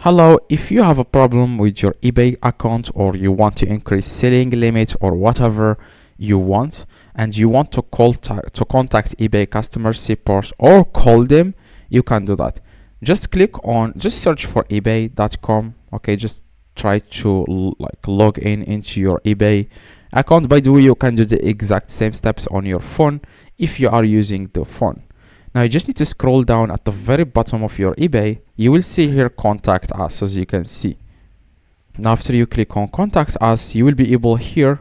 Hello, if you have a problem with your eBay account or you want to increase selling limit or whatever you want, and you want to contact eBay customer support or call them, you can do that. Just search for ebay.com. Okay, just try to log in into your eBay account. By the way, you can do the exact same steps on your phone if you are using the phone. Now you just need to scroll down at the very bottom of your eBay. You will see here contact us, as you can see. Now after you click on contact us, you will be able here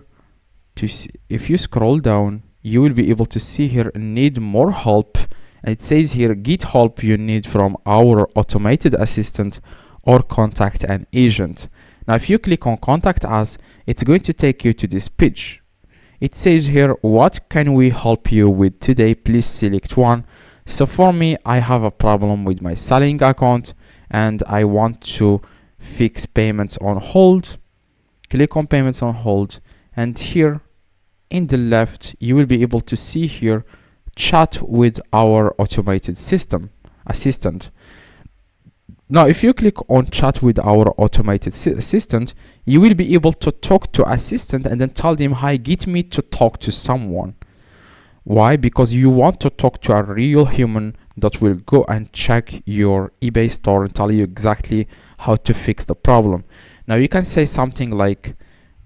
to see, if you scroll down, you will be able to see here need more help, and it says here get help you need from our automated assistant or contact an agent. Now if you click on contact us, it's going to take you to this page. It says here, what can we help you with today? Please select one. So for me, I have a problem with my selling account and I want to fix payments on hold. Click on payments on hold, and here in the left you will be able to see here chat with our automated system assistant. Now if you click on chat with our automated assistant, you will be able to talk to assistant and then tell them, hi, get me to talk to someone. Why? Because you want to talk to a real human that will go and check your eBay store and tell you exactly how to fix the problem. Now you can say something like,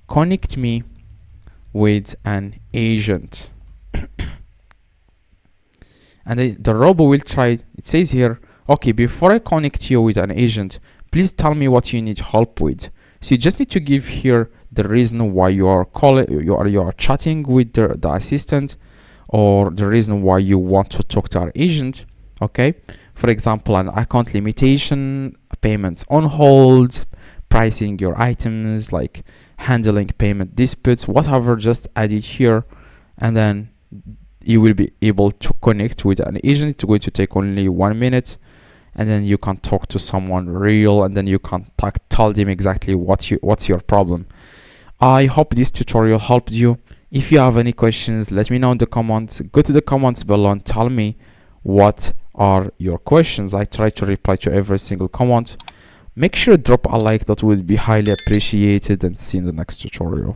connect me with an agent. And the robot will try. It says here, okay, before I connect you with an agent, please tell me what you need help with. So you just need to give here the reason why you are chatting with the assistant, or the reason why you want to talk to our agent. Okay, for example, an account limitation, payments on hold, pricing your items, like handling payment disputes, whatever, just add it here, and then you will be able to connect with an agent. It's going to take only 1 minute, and then you can talk to someone real, and then you can tell them exactly what's your problem. I hope this tutorial helped you. If you have any questions, let me know in the comments. Go to the comments below and tell me what are your questions. I try to reply to every single comment. Make sure to drop a like, that would be highly appreciated, and see you in the next tutorial.